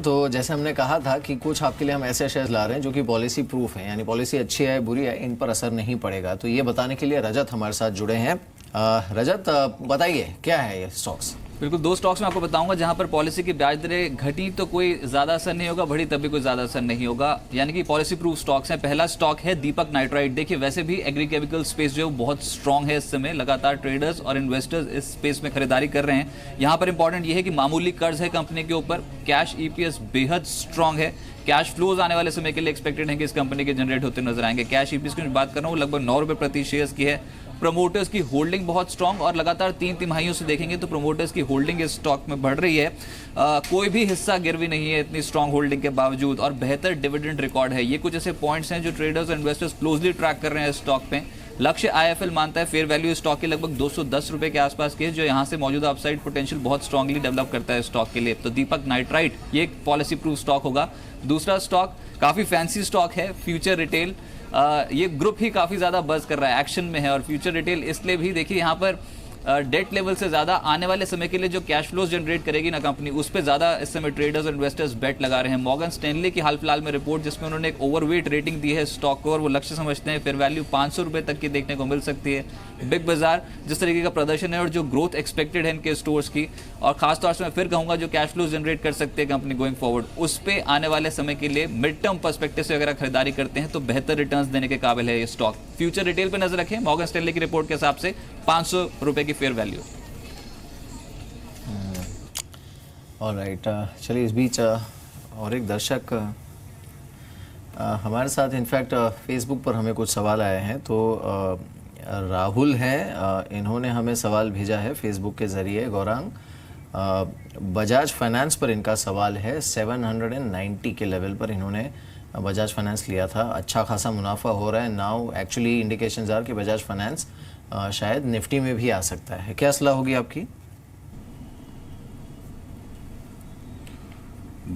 तो जैसे हमने कहा था कि कुछ आपके लिए हम ऐसे शेयर्स ला रहे हैं जो कि पॉलिसी प्रूफ है, यानी पॉलिसी अच्छी है बुरी है इन पर असर नहीं पड़ेगा। तो ये बताने के लिए रजत हमारे साथ जुड़े हैं। रजत, बताइए क्या है ये स्टॉक्स? बिल्कुल, दो स्टॉक्स मैं आपको बताऊंगा जहां पर पॉलिसी की ब्याज दरें घटी तो कोई ज्यादा असर नहीं होगा, बढ़ी तब भी कोई ज्यादा असर नहीं होगा, यानी कि पॉलिसी प्रूफ स्टॉक्स हैं। पहला स्टॉक है दीपक नाइट्राइट। देखिए, वैसे भी एग्रीकेमिकल स्पेस जो है बहुत स्ट्रांग है इस समय, लगातार ट्रेडर्स और इन्वेस्टर्स इस स्पेस में खरीदारी कर रहे हैं। यहाँ पर इंपॉर्टेंट ये है कि मामूली कर्ज है कंपनी के ऊपर, कैश ईपीएस बेहद स्ट्रांग है, कैश फ्लोज आने वाले समय के लिए एक्सपेक्टेड है कि इस कंपनी के जनरेट होते नजर आएंगे। कैश ईपीएस की बात कर रहा हूँ, लगभग 9 रुपए प्रति शेयर की है। प्रमोटर्स की होल्डिंग बहुत स्ट्रांग और लगातार 3 तिमाहियों से देखेंगे तो प्रमोटर्स की होल्डिंग इस स्टॉक में बढ़ रही है। कोई भी हिस्सा गिरवी नहीं है इतनी स्ट्रांग होल्डिंग के बावजूद, और बेहतर डिविडेंड रिकॉर्ड है। ये कुछ ऐसे पॉइंट्स हैं जो ट्रेडर्स और इन्वेस्टर्स क्लोजली ट्रैक कर रहे हैं इस स्टॉक पे। लक्ष्य आईएफएल मानता है फेयर वैल्यू स्टॉक के लगभग 210 रुपए के आसपास की है, जो यहाँ से मौजूदा अपसाइड पोटेंशियल बहुत स्ट्रांगली डेवलप करता है स्टॉक के लिए। तो दीपक नाइट्राइट ये एक पॉलिसी प्रूफ स्टॉक होगा। दूसरा स्टॉक काफी फैंसी स्टॉक है, फ्यूचर रिटेल। ये ग्रुप ही काफी ज्यादा बज कर रहा है, एक्शन में है। और फ्यूचर रिटेल इसलिए भी, देखिए यहाँ पर डेट लेवल से ज्यादा आने वाले समय के लिए जो कैश फ्लोज जनरेट करेगी ना कंपनी, उस पर ज्यादा इस समय ट्रेडर्स और इन्वेस्टर्स बेट लगा रहे हैं। मॉर्गन स्टैनली की हाल फिलहाल में रिपोर्ट जिसमें उन्होंने एक ओवरवेट रेटिंग दी है स्टॉक को, और वो लक्ष्य समझते हैं फेयर वैल्यू 500 रुपए तक की देखने को मिल सकती है। बिग बाजार जिस तरीके का प्रदर्शन है और जो ग्रोथ एक्सपेक्टेड है इनके स्टोर्स की, और खासतौर से मैं फिर कहूंगा जो कैश फ्लोज जनरेट कर सकते हैं कंपनी गोइंग फॉरवर्ड, उस पे आने वाले समय के लिए मिड टर्म पर्सपेक्टिव से अगर खरीदारी करते हैं तो बेहतर रिटर्न्स देने के काबिल है ये स्टॉक। फ्यूचर रिटेल पे नजर रखें, मॉर्गन स्टैनली की रिपोर्ट के हिसाब से 500 रुपए की फेयर वैल्यू। ऑलराइट, चलिए इस बीच और एक दर्शक हमारे साथ, इनफैक्ट फेसबुक पर हमें कुछ सवाल आए हैं। तो राहुल हैं, इन्होंने हमें सवाल भेजा है फेसबुक के ज़रिए। गौरांग, बजाज फाइनेंस पर इनका सवाल है। 790 के लेवल पर इन्होंने बजाज फाइनेंस लिया था, अच्छा खासा मुनाफा हो रहा है। नाउ एक्चुअली इंडिकेशंस आर कि बजाज फाइनेंस शायद निफ्टी में भी आ सकता है। क्या सलाह होगी आपकी?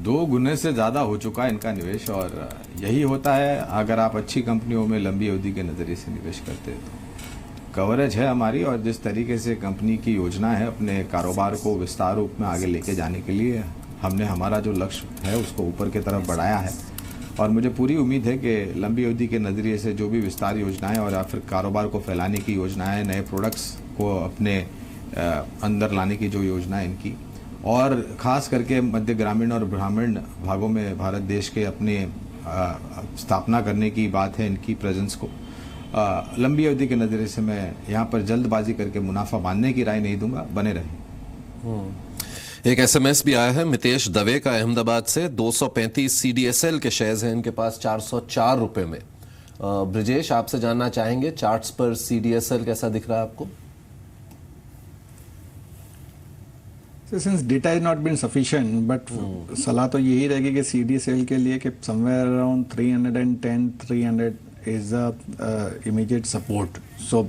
2 गुने से ज़्यादा हो चुका है इनका निवेश, और यही होता है अगर आप अच्छी कंपनियों में लंबी अवधि के नज़रिए से निवेश करते हैं। तो कवरेज है हमारी, और जिस तरीके से कंपनी की योजना है अपने कारोबार को विस्तार रूप में आगे लेके जाने के लिए, हमने हमारा जो लक्ष्य है उसको ऊपर की तरफ बढ़ाया है। और मुझे पूरी उम्मीद है कि लंबी अवधि के नज़रिए से जो भी विस्तार योजनाएँ और या फिर कारोबार को फैलाने की योजनाएँ, नए प्रोडक्ट्स को अपने अंदर लाने की जो योजना है इनकी, और ख़ास करके मध्य ग्रामीण और ग्रामीण भागों में भारत देश के अपने स्थापना करने की बात है इनकी प्रेजेंस को, लंबी अवधि के नज़रिए से मैं यहाँ पर जल्दबाजी करके मुनाफा बांधने की राय नहीं दूंगा, बने रहे। एक एसएमएस भी आया है मितेश दवे का अहमदाबाद से। 235 सीडीएसएल के शेयर्स हैं इनके पास 404 रुपए में। ब्रिजेश, आपसे जानना चाहेंगे चार्ट्स पर सीडीएसएल कैसा दिख रहा है आपको? So since data has not been sufficient, but सलाह तो यही रहेगी कि CDSL के लिए कि somewhere around 310-300 is the immediate support. So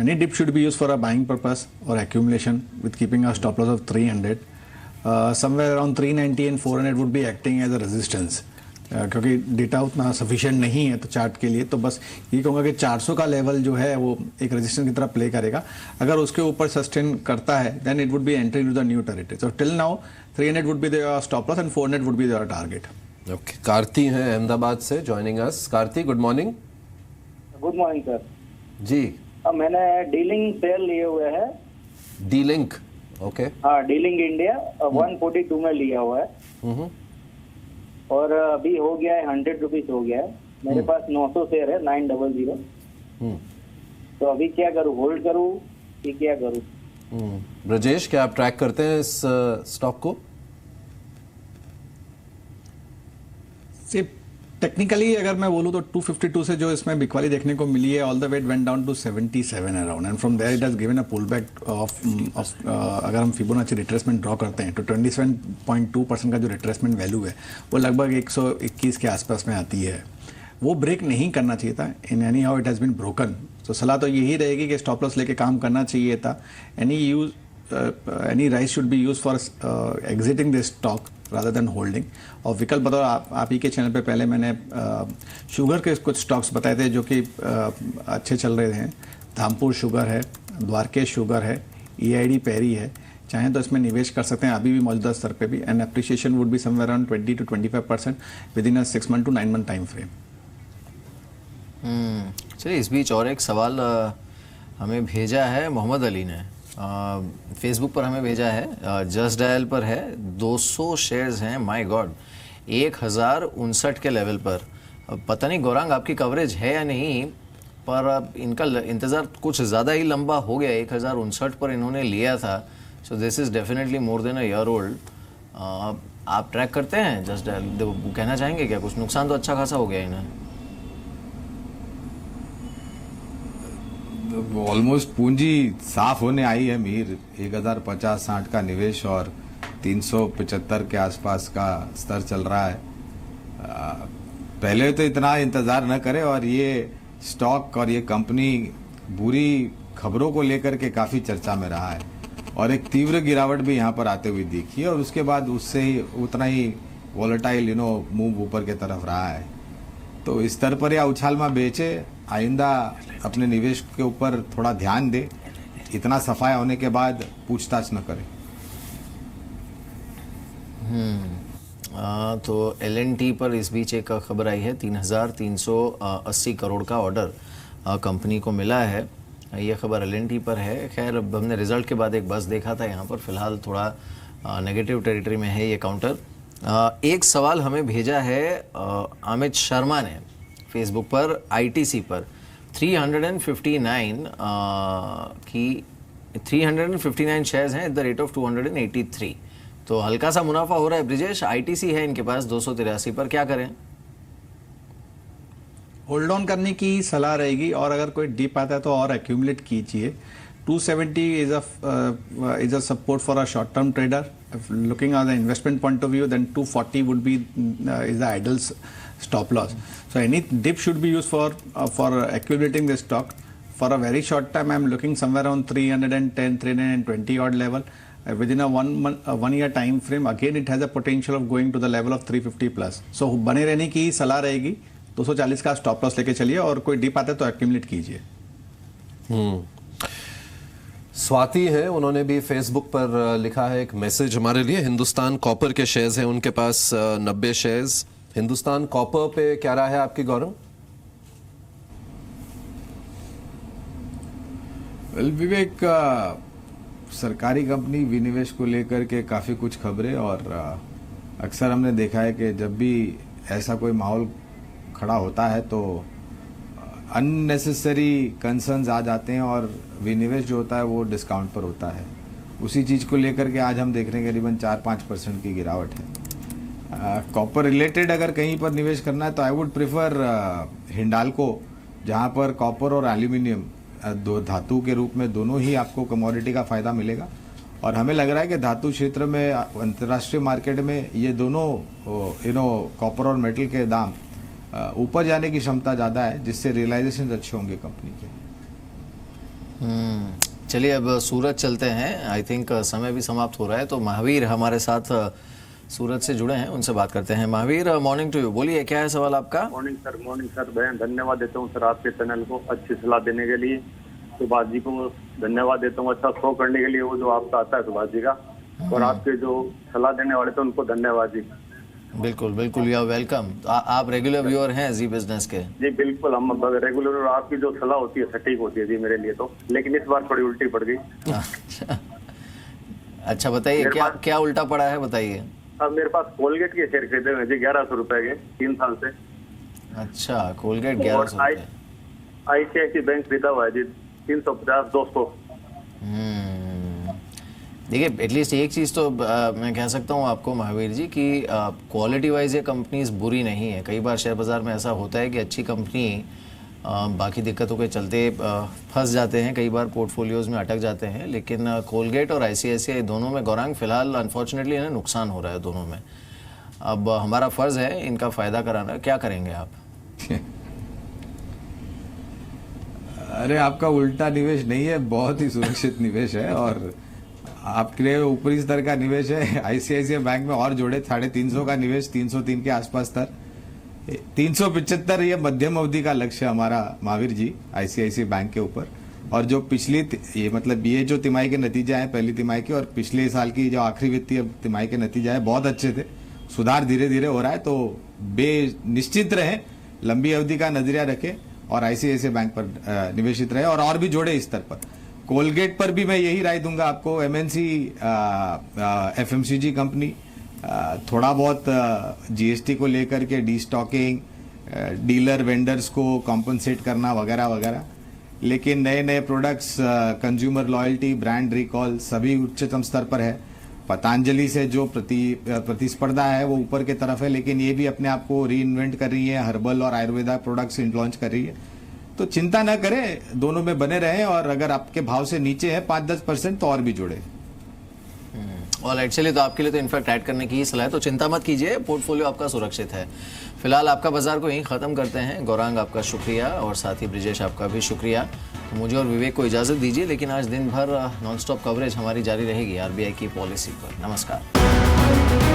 any dip should be used for a buying purpose or accumulation with keeping a stop loss of 300. Somewhere around 390 and 400 would be acting as a resistance. क्योंकि data उतना sufficient नहीं है तो chart के लिए, तो बस ये कहूँगा कि 400 का लेवल जो है वो एक रेजिस्टेंस की तरह प्ले करेगा। अगर उसके ऊपर सस्टेन करता है then it would be entry to the new territory. So till now 300 would be the stop loss and 400 would be the target. Okay, Karthi हैं अहमदाबाद से joining us. Karthi, good morning. Good morning sir ji. मैंने dealing share लिए हुए हैं। Delink, okay. हाँ, dealing India 142 में लिया हुआ है, और अभी हो गया है 100 रुपीज हो गया है। मेरे पास 900 शेयर है 900। तो अभी क्या करूँ, होल्ड करूँ कि क्या करूँ? ब्रजेश, क्या आप ट्रैक करते हैं इस स्टॉक को? टेक्निकली अगर मैं बोलूँ तो 252 से जो इसमें बिकवाली देखने को मिली है, all the way it went down to 77 around, and from there it has given a pull back of अगर हम फिबोनाची रिट्रेसमेंट ड्रॉ करते हैं तो 27.2% का जो रिट्रेसमेंट वैल्यू है वो लगभग 121 के आसपास में आती है। वो ब्रेक नहीं करना चाहिए था। In anyhow it has been broken. तो सलाह तो यही रहेगी कि स्टॉप लॉस लेके काम करना चाहिए था। Any rice should be use for exiting this stock rather than holding. और विकल्प बताओ, आप ही के चैनल पे पहले मैंने शुगर के कुछ स्टॉक्स बताए थे जो कि अच्छे चल रहे हैं। धामपुर शुगर है, द्वारकेश शुगर है, EID पैरी है, चाहें तो इसमें निवेश कर सकते हैं अभी भी मौजूदा स्तर पे भी, and appreciation would be somewhere around 20 to 25% with in a 6 month to 9 month time frame. चलिए, इस बीच और एक सवाल हमें भेजा है मोहम्मद अली ने, फेसबुक पर हमें भेजा है, जस्ट डायल पर है, 200 शेयर्स हैं, माय गॉड, 1059 के लेवल पर। पता नहीं गौरांग आपकी कवरेज है या नहीं, पर अब इनका इंतज़ार कुछ ज़्यादा ही लंबा हो गया। 1059 पर इन्होंने लिया था, so this is definitely more than a year old. आप ट्रैक करते हैं जस्ट डायल, कहना चाहेंगे क्या? कुछ नुकसान तो अच्छा खासा हो गया इन्हें। ऑलमोस्ट पूंजी साफ होने आई है मीर। 1050-60 का निवेश और 375 के आसपास का स्तर चल रहा है। पहले तो इतना इंतजार न करें, और ये स्टॉक और ये कंपनी बुरी खबरों को लेकर के काफी चर्चा में रहा है, और एक तीव्र गिरावट भी यहाँ पर आते हुए दिखी है, और उसके बाद उससे ही उतना ही वॉलेटाइल मूव ऊपर की तरफ रहा है। तो इस स्तर पर या उछाल में बेचे, आइंदा अपने निवेश के ऊपर थोड़ा ध्यान दे, इतना सफाया होने के बाद पूछताछ न करें। तो LNT पर इस बीच एक खबर आई है, 3,380 करोड़ का ऑर्डर कंपनी को मिला है। ये खबर LNT पर है। खैर, अब हमने रिजल्ट के बाद एक बस देखा था यहाँ पर, फिलहाल थोड़ा नेगेटिव टेरिटरी में है ये काउंटर। एक सवाल हमें भेजा है अमित शर्मा ने फेसबुक पर, ITC पर 359 शेयर्स हैं एट द रेट ऑफ 283। तो हल्का सा मुनाफा हो रहा है ब्रिजेश। ITC है इनके पास 283 पर, क्या करें? होल्ड ऑन करने की सलाह रहेगी, और अगर कोई डिप आता है तो और एक्यूमुलेट कीजिए। 270 is a support for a short term trader. If looking at the investment point of view, then 240 would be is the ideal stop loss. So any dip should be used for accumulating the stock. For a very short time, I am looking somewhere around 310, 320 odd level. Within a 1 year time frame, again it has a potential of going to the level of 350 plus. So बने रहने की सलाह रहेगी। 240 का stop loss लेके चलिए, और कोई डिप आता है तो एक्यूमुलेट कीजिए। स्वाति है, उन्होंने भी फेसबुक पर लिखा है एक मैसेज हमारे लिए। हिंदुस्तान कॉपर के शेयर्स हैं उनके पास 90 शेयर्स। हिंदुस्तान कॉपर पे क्या राय है आपकी गौरव? विवेक, सरकारी कंपनी विनिवेश को लेकर के काफी कुछ खबरें, और अक्सर हमने देखा है कि जब भी ऐसा कोई माहौल खड़ा होता है तो अननेसेसरी कंसर्न्स आ जाते हैं, और विनिवेश जो होता है वो डिस्काउंट पर होता है। उसी चीज को लेकर के आज हम देख रहे हैं करीबन 4-5% की गिरावट है। कॉपर रिलेटेड अगर कहीं पर निवेश करना है तो आई वुड प्रिफर हिंडाल्को, जहां पर कॉपर और एल्यूमिनियम दो धातु के रूप में दोनों ही आपको कमोडिटी का फायदा मिलेगा, और हमें लग रहा है कि धातु क्षेत्र में अंतर्राष्ट्रीय मार्केट में ये दोनों कॉपर और मेटल के दाम ऊपर जाने की क्षमता ज्यादा है, जिससे रियलाइजेशन अच्छे होंगे कंपनी के। चलिए, अब सूरत चलते हैं। आई थिंक समय भी समाप्त हो रहा है, तो महावीर हमारे साथ सूरत से जुड़े हैं, उनसे बात करते हैं। Mahavir, morning to you. बोलिए, क्या है सवाल आपका? Morning sir. मैं धन्यवाद देता हूँ सर आपके चैनल को अच्छी सलाह देने के लिए। सुभाष जी को धन्यवाद देता हूँ अच्छा शो करने के लिए, वो जो आपका आता है सुभाष जी का, और आपके जो सलाह देने वाले थे उनको धन्यवाद जी। बिल्कुल बिल्कुल, यू आर वेलकम। आप रेगुलर व्यूअर हैं जी बिजनेस के? जी बिल्कुल, हम रेगुलर, और आपकी जो सलाह होती है सटीक होती है जी मेरे लिए तो, लेकिन इस बार थोड़ी उल्टी पड़ गई। अच्छा, बताइए क्या उल्टा पड़ा है, बताइए। अब मेरे पास कोलगेट के शेयर खरीदे हुए जी 1100 रुपए के 3 साल से। अच्छा, कोलगेट 1100 रुपए। ICICI बैंक खरीदा हुआ है जी 350-200। देखिए, एटलीस्ट एक चीज़ तो मैं कह सकता हूँ आपको महावीर जी कि क्वालिटी वाइज ये कंपनीज बुरी नहीं है। कई बार शेयर बाज़ार में ऐसा होता है कि अच्छी कंपनी बाकी दिक्कतों के चलते फंस जाते हैं, कई बार पोर्टफोलियोज में अटक जाते हैं, लेकिन कोलगेट और ICICI दोनों में गौरांग फिलहाल अनफॉर्चुनेटली इन्हें नुकसान हो रहा है दोनों में। अब हमारा फ़र्ज़ है इनका फ़ायदा कराना, क्या करेंगे आप? अरे, आपका उल्टा निवेश नहीं है, बहुत ही सुरक्षित निवेश है, और आपके लिए ऊपरी स्तर का निवेश है। ICICI बैंक में और जोड़े 350 का निवेश, 303 के आसपास स्तर, 375 ये मध्यम अवधि का लक्ष्य हमारा महावीर जी ICICI बैंक के ऊपर, और जो ये मतलब ये जो तिमाही के नतीजे आए पहली तिमाही के और पिछले साल की जो आखिरी वित्तीय तिमाही के नतीजे आए बहुत अच्छे थे। सुधार धीरे धीरे हो रहा है, तो निश्चित रहे, लंबी अवधि का नजरिया रखें और आईसीआईसीआई बैंक पर निवेशित रहे और भी जोड़े इस स्तर पर। कोलगेट पर भी मैं यही राय दूंगा आपको। एमएनसी एफएमसीजी कंपनी थोड़ा बहुत जीएसटी को लेकर के डीस्टॉकिंग, डीलर वेंडर्स को कॉम्पनसेट करना वगैरह वगैरह, लेकिन नए नए products, consumer loyalty, brand recall सभी उच्चतम स्तर पर है। पतंजलि से जो प्रतिस्पर्धा है वो ऊपर की तरफ है, लेकिन ये भी अपने आप को री इन्वेंट कर रही है, हर्बल और आयुर्वेदा प्रोडक्ट्स लॉन्च कर रही है। तो चिंता न करें, दोनों में बने रहें और अगर आपके भाव से नीचे है 5-10% तो और भी जोड़े। और एक्चुअली तो आपके लिए तो इनफैक्ट ऐड करने की ही सलाह है, तो चिंता मत कीजिए, पोर्टफोलियो आपका सुरक्षित है। फिलहाल आपका बाजार को यहीं ख़त्म करते हैं। गौरांग आपका शुक्रिया और साथ ही ब्रिजेश आपका भी शुक्रिया। तो मुझे और विवेक को इजाज़त दीजिए, लेकिन आज दिन भर नॉन स्टॉप कवरेज हमारी जारी रहेगी आरबीआई की पॉलिसी पर। नमस्कार।